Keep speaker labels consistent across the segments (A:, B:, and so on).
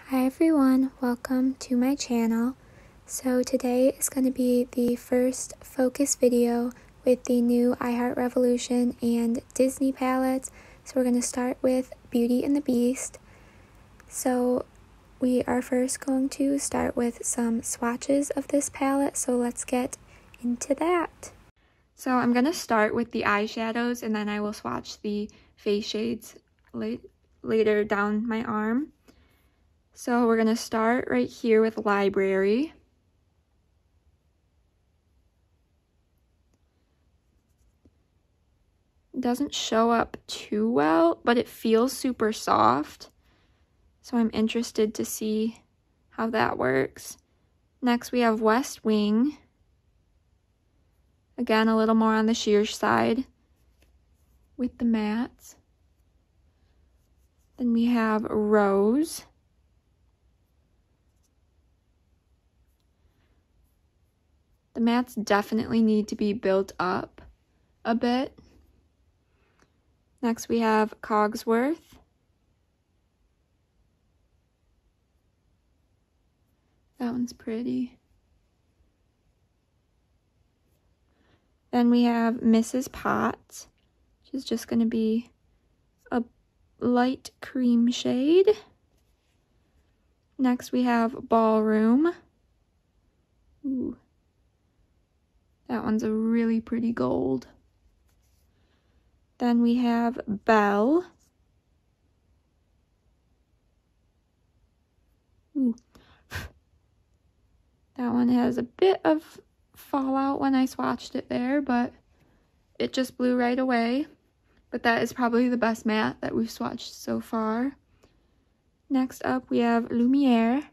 A: Hi everyone, welcome to my channel. So today is going to be the first focus video with the new I Heart Revolution and Disney palettes. So we're going to start with Beauty and the Beast. So we are first going to start with some swatches of this palette, so let's get into that. So I'm going to start with the eyeshadows and then I will swatch the face shades later down my arm. So we're going to start right here with Library. It doesn't show up too well, but it feels super soft. So I'm interested to see how that works. Next we have West Wing. Again, a little more on the sheer side with the mattes. Then we have Rose. The mattes definitely need to be built up a bit. Next we have Cogsworth. That one's pretty. Then we have Mrs. Potts, which is just going to be a light cream shade. Next we have Ballroom. Ooh. That one's a really pretty gold. Then we have Belle. Ooh. That one has a bit of fallout when I swatched it there, but it just blew right away. But that is probably the best matte that we've swatched so far. Next up we have Lumiere.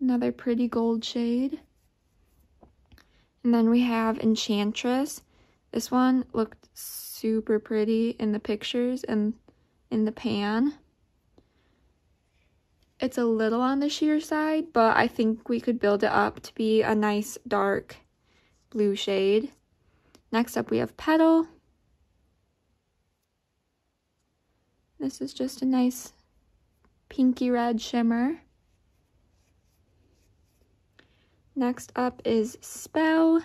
A: Another pretty gold shade. And then we have Enchantress. This one looked super pretty in the pictures and in the pan. It's a little on the sheer side, but I think we could build it up to be a nice dark blue shade. Next up we have Petal. This is just a nice pinky red shimmer. Next up is Spell.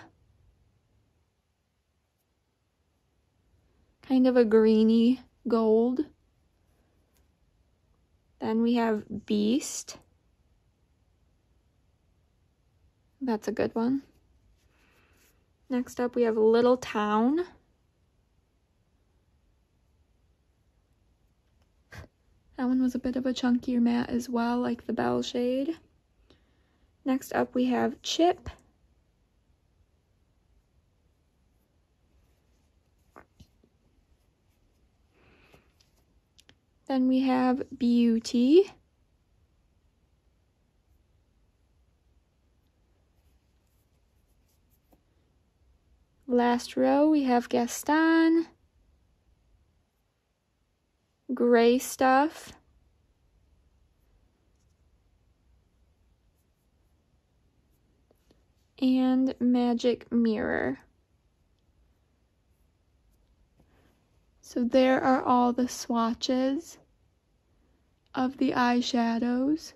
A: Kind of a greeny gold. Then we have Beast. That's a good one. Next up we have Little Town. That one was a bit of a chunkier matte as well, like the Belle shade. Next up we have Chip. Then we have Beauty. Last row we have Gaston. Gray Stuff. And Magic Mirror. So there are all the swatches of the eyeshadows.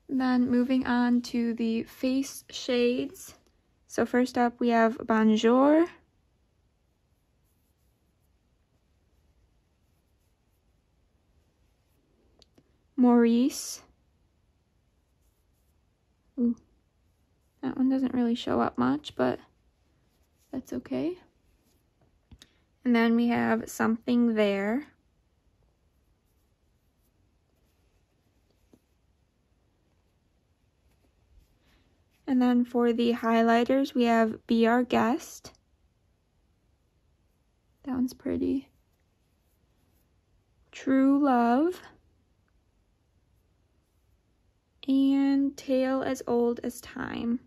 A: Then moving on to the face shades. So first up we have Bonjour. Maurice. Ooh, that one doesn't really show up much, but that's okay. And then we have Something There. And then for the highlighters, we have Be Our Guest. That one's pretty. True Love. And Tale as Old as Time.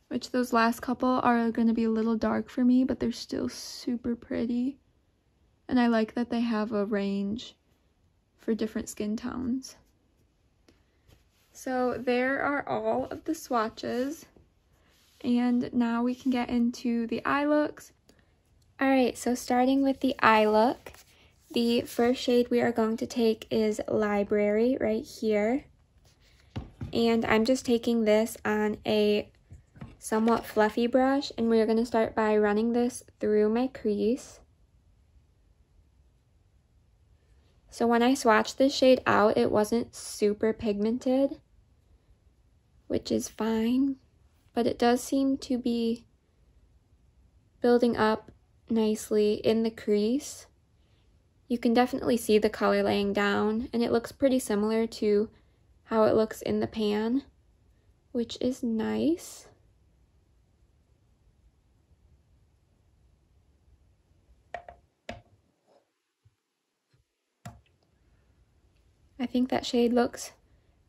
A: Which those last couple are going to be a little dark for me, but they're still super pretty. And I like that they have a range for different skin tones. So there are all of the swatches. And now we can get into the eye looks. Alright, so starting with the eye look, the first shade we are going to take is Library right here. And I'm just taking this on a somewhat fluffy brush, and we're going to start by running this through my crease. So when I swatched this shade out, it wasn't super pigmented, which is fine, but it does seem to be building up nicely in the crease. You can definitely see the color laying down, and it looks pretty similar to how it looks in the pan, which is nice. I think that shade looks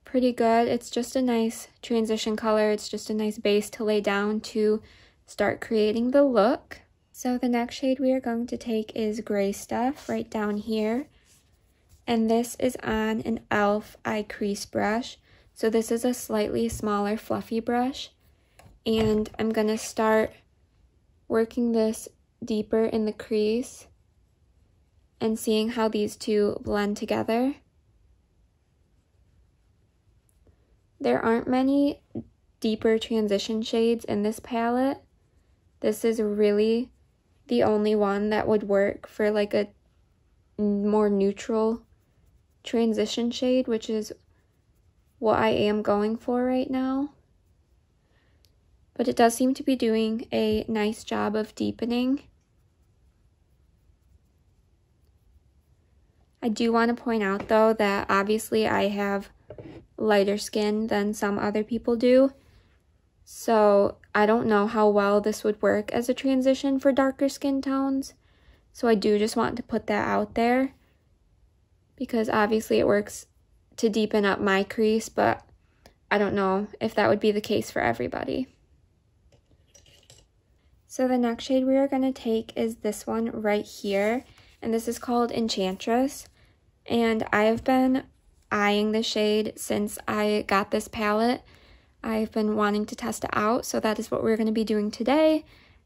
A: pretty good. It's just a nice transition color. It's just a nice base to lay down to start creating the look. So the next shade we are going to take is Gray Stuff right down here. And this is on an e.l.f. eye crease brush. So this is a slightly smaller fluffy brush. And I'm going to start working this deeper in the crease and seeing how these two blend together. There aren't many deeper transition shades in this palette. This is really the only one that would work for like a more neutral transition shade, which is what I am going for right now. But it does seem to be doing a nice job of deepening. I do want to point out though that obviously I have lighter skin than some other people do. So I don't know how well this would work as a transition for darker skin tones. So I do just want to put that out there, because obviously it works to deepen up my crease, but I don't know if that would be the case for everybody. So the next shade we are going to take is this one right here, and this is called Enchantress. And I have been eyeing this shade since I got this palette. I've been wanting to test it out, so that is what we're going to be doing today.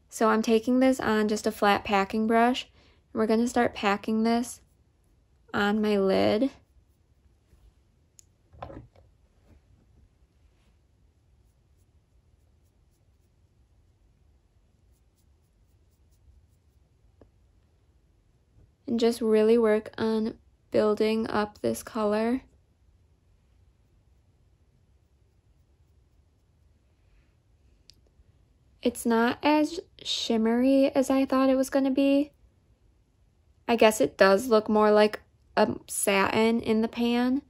A: So I'm taking this on just a flat packing brush, and we're going to start packing this on my lid. And just really work on building up this color. It's not as shimmery as I thought it was going to be. I guess it does look more like a satin in the pan,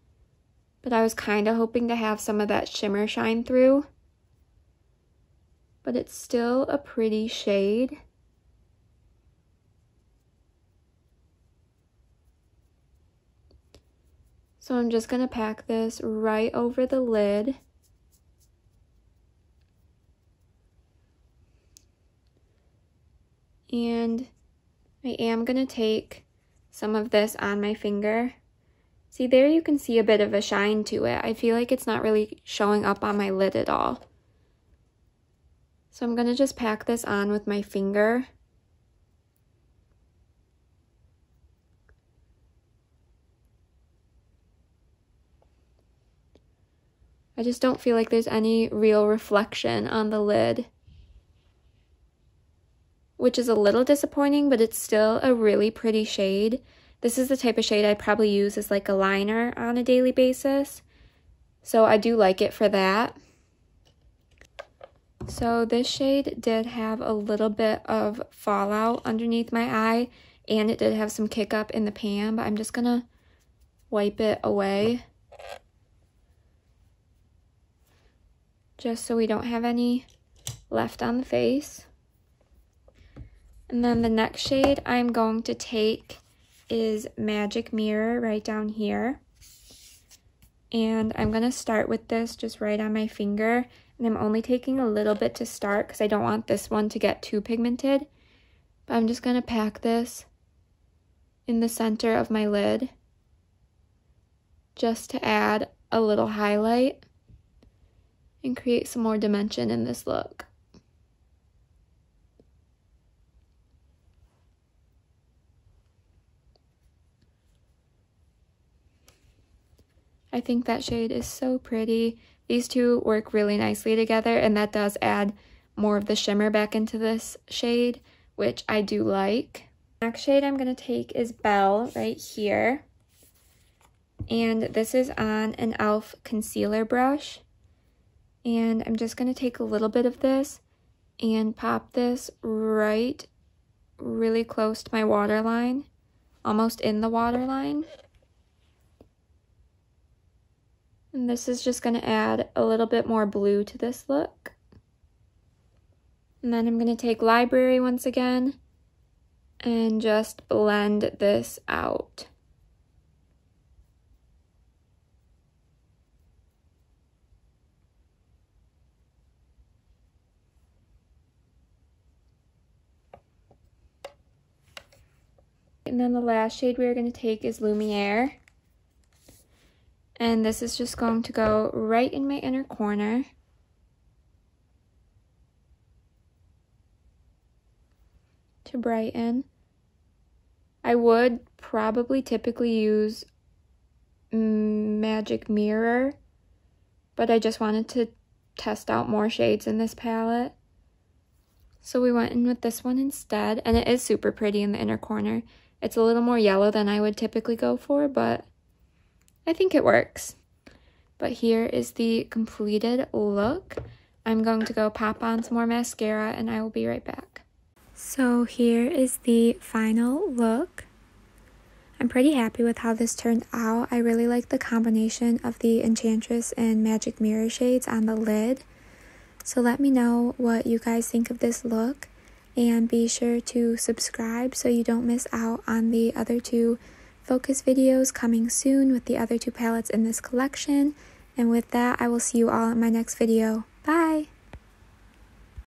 A: but I was kind of hoping to have some of that shimmer shine through. But it's still a pretty shade. So I'm just going to pack this right over the lid. And I am going to take some of this on my finger. See, there you can see a bit of a shine to it. I feel like it's not really showing up on my lid at all. So I'm going to just pack this on with my finger. I just don't feel like there's any real reflection on the lid, which is a little disappointing, but it's still a really pretty shade. This is the type of shade I'd probably use as like a liner on a daily basis. So I do like it for that. So this shade did have a little bit of fallout underneath my eye, and it did have some kick up in the pan, but I'm just gonna wipe it away, just so we don't have any left on the face. And then the next shade I'm going to take is Magic Mirror right down here. And I'm going to start with this just right on my finger. And I'm only taking a little bit to start because I don't want this one to get too pigmented. But I'm just going to pack this in the center of my lid just to add a little highlight and create some more dimension in this look. I think that shade is so pretty. These two work really nicely together, and that does add more of the shimmer back into this shade, which I do like. Next shade I'm going to take is Belle right here. And this is on an e.l.f. concealer brush. And I'm just going to take a little bit of this and pop this right really close to my waterline, almost in the waterline. And this is just going to add a little bit more blue to this look. And then I'm going to take Library once again and just blend this out. And then the last shade we're going to take is Lumiere. And this is just going to go right in my inner corner. To brighten. I would probably typically use Magic Mirror, but I just wanted to test out more shades in this palette. So we went in with this one instead, and it is super pretty in the inner corner. It's a little more yellow than I would typically go for, but I think it works. But here is the completed look. I'm going to go pop on some more mascara, and I will be right back. So here is the final look. I'm pretty happy with how this turned out. I really like the combination of the Enchantress and Magic Mirror shades on the lid. So let me know what you guys think of this look, and be sure to subscribe so you don't miss out on the other two focus videos coming soon with the other two palettes in this collection. And with that, I will see you all in my next video.